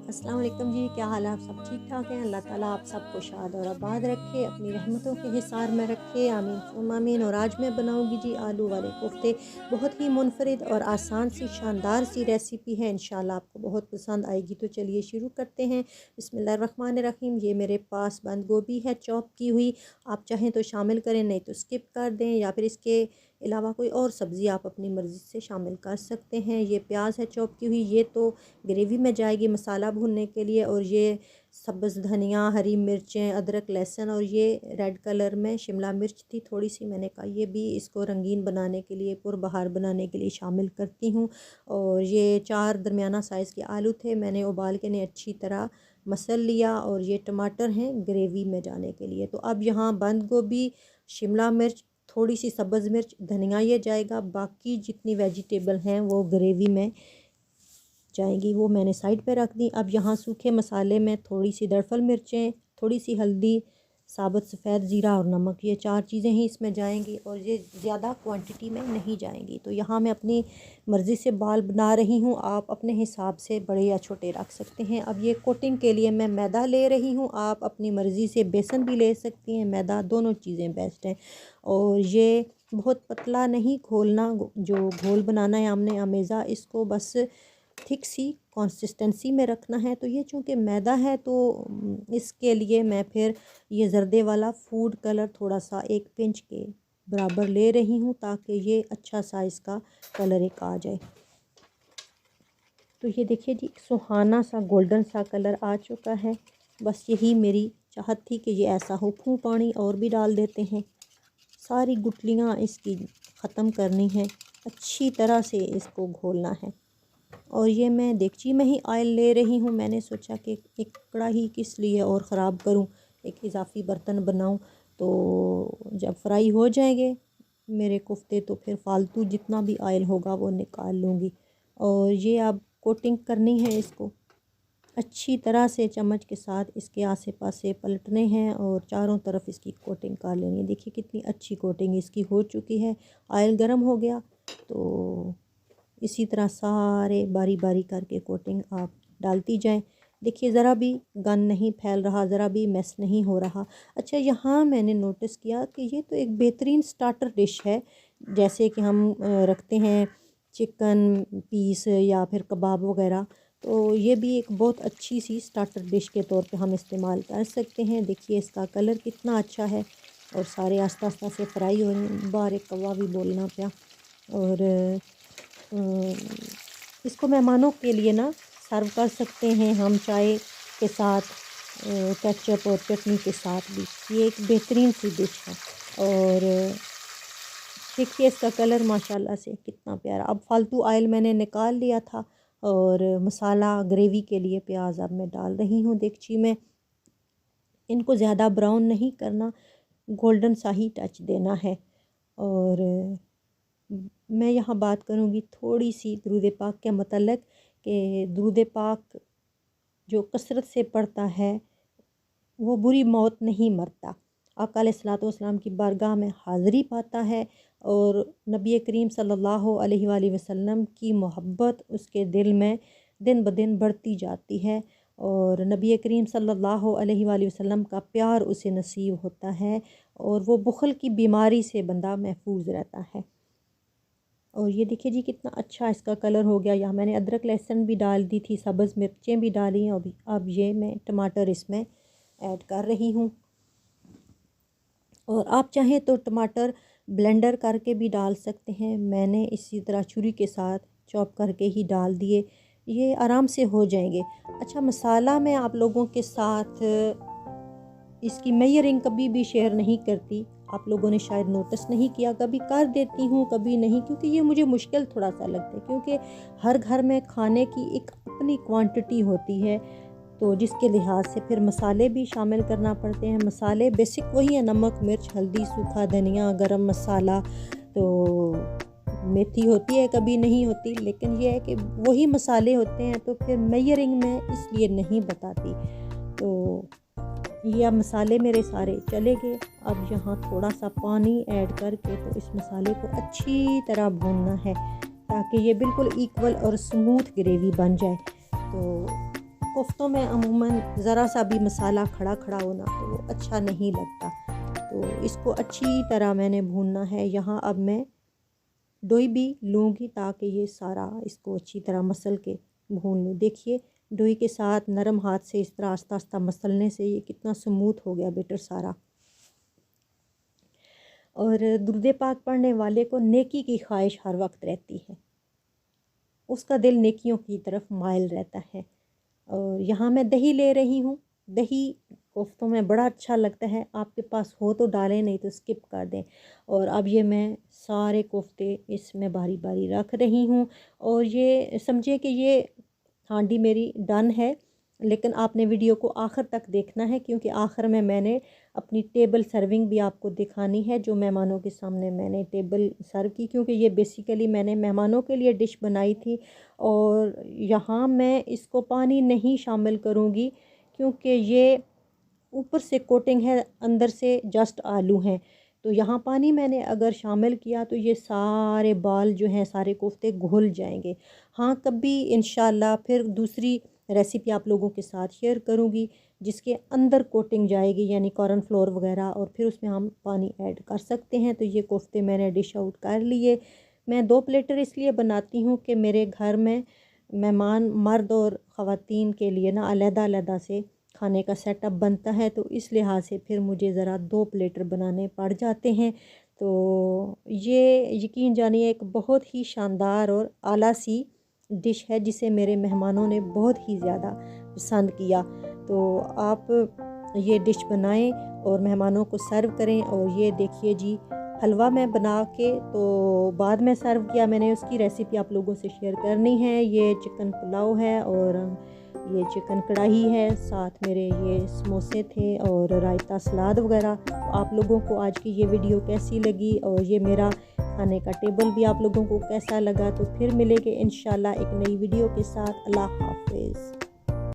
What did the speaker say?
अस्सलाम वालेकुम जी, क्या हाल है? आप सब ठीक ठाक हैं? अल्लाह ताला आप सबको शाद और आबाद रखे, अपनी रहमतों के हिसार में रखे, आमीन सुम्मा आमीन। और आज मैं बनाऊंगी जी आलू वाले कोफ्ते। बहुत ही मुनफरिद और आसान सी शानदार सी रेसिपी है, इंशाल्लाह आपको बहुत पसंद आएगी। तो चलिए शुरू करते हैं। बिस्मिल्लाहिर्रहमानिर्रहीम। ये मेरे पास बंद गोभी है चॉप की हुई, आप चाहें तो शामिल करें, नहीं तो स्किप कर दें, या फिर इसके अलावा कोई और सब्ज़ी आप अपनी मर्ज़ी से शामिल कर सकते हैं। ये प्याज है चॉप की हुई, ये तो ग्रेवी में जाएगी मसाला भूनने के लिए। और ये सब्ज़ धनिया, हरी मिर्चें, अदरक, लहसुन, और ये रेड कलर में शिमला मिर्च थी थोड़ी सी, मैंने कहा ये भी इसको रंगीन बनाने के लिए, पुरबहार बनाने के लिए शामिल करती हूँ। और ये 4 दरमियाना साइज़ के आलू थे, मैंने उबाल के इन्हें अच्छी तरह मसल लिया। और ये टमाटर हैं ग्रेवी में जाने के लिए। तो अब यहाँ बंद गोभी, शिमला मिर्च, थोड़ी सी सब्ज़ मिर्च, धनिया ये जाएगा। बाकी जितनी वेजिटेबल हैं वो ग्रेवी में जाएंगी, वो मैंने साइड पे रख दी। अब यहाँ सूखे मसाले में थोड़ी सी दरफल मिर्चें, थोड़ी सी हल्दी, साबुत सफ़ेद ज़ीरा और नमक, ये 4 चीज़ें ही इसमें जाएंगी, और ये ज़्यादा क्वांटिटी में नहीं जाएंगी। तो यहाँ मैं अपनी मर्ज़ी से बाल बना रही हूँ, आप अपने हिसाब से बड़े या छोटे रख सकते हैं। अब ये कोटिंग के लिए मैं मैदा ले रही हूँ, आप अपनी मर्ज़ी से बेसन भी ले सकती हैं, मैदा, दोनों चीज़ें बेस्ट हैं। और ये बहुत पतला नहीं घोलना, जो घोल बनाना है हमने अमेज़ा, इसको बस थिक सी कंसिस्टेंसी में रखना है। तो ये चूँकि मैदा है तो इसके लिए मैं फिर ये जर्दे वाला फूड कलर थोड़ा सा 1 पिंच के बराबर ले रही हूँ, ताकि ये अच्छा सा इसका कलर एक आ जाए। तो ये देखिए जी, सुहाना सा गोल्डन सा कलर आ चुका है। बस यही मेरी चाहत थी कि ये ऐसा हो। फूँ पानी और भी डाल देते हैं, सारी गुठलियाँ इसकी ख़त्म करनी है, अच्छी तरह से इसको घोलना है। और ये मैं देगची में ही ऑयल ले रही हूँ, मैंने सोचा कि एक कढ़ाई किस लिए और ख़राब करूँ, एक इजाफ़ी बर्तन बनाऊँ। तो जब फ्राई हो जाएंगे मेरे कोफ्ते तो फिर फालतू जितना भी ऑयल होगा वो निकाल लूँगी। और ये अब कोटिंग करनी है, इसको अच्छी तरह से चम्मच के साथ इसके आसे पासे पलटने हैं और चारों तरफ इसकी कोटिंग कर लेनी है। देखिए कितनी अच्छी कोटिंग इसकी हो चुकी है। ऑयल गर्म हो गया तो इसी तरह सारे बारी बारी करके कोटिंग आप डालती जाएं। देखिए ज़रा भी गन नहीं फैल रहा, ज़रा भी मैस नहीं हो रहा। अच्छा, यहाँ मैंने नोटिस किया कि ये तो एक बेहतरीन स्टार्टर डिश है, जैसे कि हम रखते हैं चिकन पीस या फिर कबाब वगैरह, तो ये भी एक बहुत अच्छी सी स्टार्टर डिश के तौर पे हम इस्तेमाल कर सकते हैं। देखिए इसका कलर कितना अच्छा है, और सारे आस्ता आस्ता से फ्राई हो रहे हैं। बार एक कौवा भी बोलना पाया। और इसको मेहमानों के लिए ना सर्व कर सकते हैं हम, चाय के साथ, केचप और चटनी के साथ भी। ये एक बेहतरीन सी डिश है। और देखिए इसका कलर माशाल्लाह से कितना प्यारा। अब फालतू ऑयल मैंने निकाल लिया था, और मसाला ग्रेवी के लिए प्याज अब मैं डाल रही हूँ देगची में। इनको ज़्यादा ब्राउन नहीं करना, गोल्डन सा ही टच देना है। और मैं यहाँ बात करूँगी थोड़ी सी दुरूद पाक के मतलब, कि दुरूद पाक जो कसरत से पढ़ता है वो बुरी मौत नहीं मरता, आका अलैहिस्सलातु वस्सलाम की बारगाह में हाज़िरी पाता है। और नबी करीम सल्लल्लाहु अलैहि वसल्लम की मोहब्बत उसके दिल में दिन ब दिन बढ़ती जाती है, और नबी करीम सल्लल्लाहु अलैहि वसल्लम का प्यार उसे नसीब होता है, और वो बुख़ल की बीमारी से बंदा महफूज रहता है। और ये देखिए जी कितना अच्छा इसका कलर हो गया। यहाँ मैंने अदरक लहसुन भी डाल दी थी, सब्ज़ मिर्चें भी डाली हैं। अब ये मैं टमाटर इसमें ऐड कर रही हूँ, और आप चाहें तो टमाटर ब्लेंडर करके भी डाल सकते हैं। मैंने इसी तरह छुरी के साथ चॉप करके ही डाल दिए, ये आराम से हो जाएंगे। अच्छा, मसाला मैं आप लोगों के साथ इसकी मेजरिंग कभी भी शेयर नहीं करती, आप लोगों ने शायद नोटिस नहीं किया, कभी कर देती हूँ कभी नहीं, क्योंकि ये मुझे मुश्किल थोड़ा सा लगता है, क्योंकि हर घर में खाने की एक अपनी क्वांटिटी होती है, तो जिसके लिहाज से फिर मसाले भी शामिल करना पड़ते हैं। मसाले बेसिक वही है, नमक, मिर्च, हल्दी, सूखा धनिया, गरम मसाला, तो मेथी होती है कभी नहीं होती, लेकिन ये है कि वही मसाले होते हैं, तो फिर मेजरिंग में इसलिए नहीं बताती। तो ये अब मसाले मेरे सारे चले गए। अब यहाँ थोड़ा सा पानी ऐड करके तो इस मसाले को अच्छी तरह भूनना है, ताकि ये बिल्कुल इक्वल और स्मूथ ग्रेवी बन जाए। तो कोफ्तों में अमूमन ज़रा सा भी मसाला खड़ा खड़ा होना तो वो अच्छा नहीं लगता। तो इसको अच्छी तरह मैंने भूनना है। यहाँ अब मैं डोई भी लूँगी ताकि ये सारा इसको अच्छी तरह मसल के भून लूँ। देखिए डोई के साथ नरम हाथ से इस तरह आस्ता आस्ता मसलने से ये कितना स्मूथ हो गया बेटर सारा। और दुरूद पाक पढ़ने वाले को नेकी की ख्वाहिश हर वक्त रहती है, उसका दिल नेकियों की तरफ माइल रहता है। और यहाँ मैं दही ले रही हूँ। दही कोफ्तों में बड़ा अच्छा लगता है, आपके पास हो तो डालें, नहीं तो स्किप कर दें। और अब ये मैं सारे कोफ्ते इसमें बारी बारी रख रही हूँ। और ये समझिए कि ये हांडी मेरी डन है, लेकिन आपने वीडियो को आखिर तक देखना है क्योंकि आखिर में मैंने अपनी टेबल सर्विंग भी आपको दिखानी है, जो मेहमानों के सामने मैंने टेबल सर्व की, क्योंकि ये बेसिकली मैंने मेहमानों के लिए डिश बनाई थी। और यहाँ मैं इसको पानी नहीं शामिल करूँगी क्योंकि ये ऊपर से कोटिंग है, अंदर से जस्ट आलू हैं। तो यहाँ पानी मैंने अगर शामिल किया तो ये सारे बाल जो हैं सारे कोफ्ते घुल जाएंगे। हाँ, कभी इंशाल्लाह फिर दूसरी रेसिपी आप लोगों के साथ शेयर करूँगी जिसके अंदर कोटिंग जाएगी, यानी कॉर्न फ्लोर वगैरह, और फिर उसमें हम पानी ऐड कर सकते हैं। तो ये कोफ्ते मैंने डिश आउट कर लिए। मैं 2 प्लेटर इसलिए बनाती हूँ कि मेरे घर में मेहमान मर्द और ख़वातीन के लिए ना अलग-अलग से खाने का सेटअप बनता है, तो इस लिहाज से फिर मुझे ज़रा 2 प्लेटर बनाने पड़ जाते हैं। तो ये यकीन जानिए एक बहुत ही शानदार और आला सी डिश है जिसे मेरे मेहमानों ने बहुत ही ज़्यादा पसंद किया। तो आप ये डिश बनाएं और मेहमानों को सर्व करें। और ये देखिए जी, हलवा मैं बना के तो बाद में सर्व किया, मैंने उसकी रेसिपी आप लोगों से शेयर करनी है। ये चिकन पुलाव है और ये चिकन कढ़ाई है, साथ मेरे ये समोसे थे और रायता सलाद वगैरह। तो आप लोगों को आज की ये वीडियो कैसी लगी और ये मेरा खाने का टेबल भी आप लोगों को कैसा लगा, तो फिर मिलेंगे इंशाल्लाह एक नई वीडियो के साथ। अल्लाह हाफ़िज़।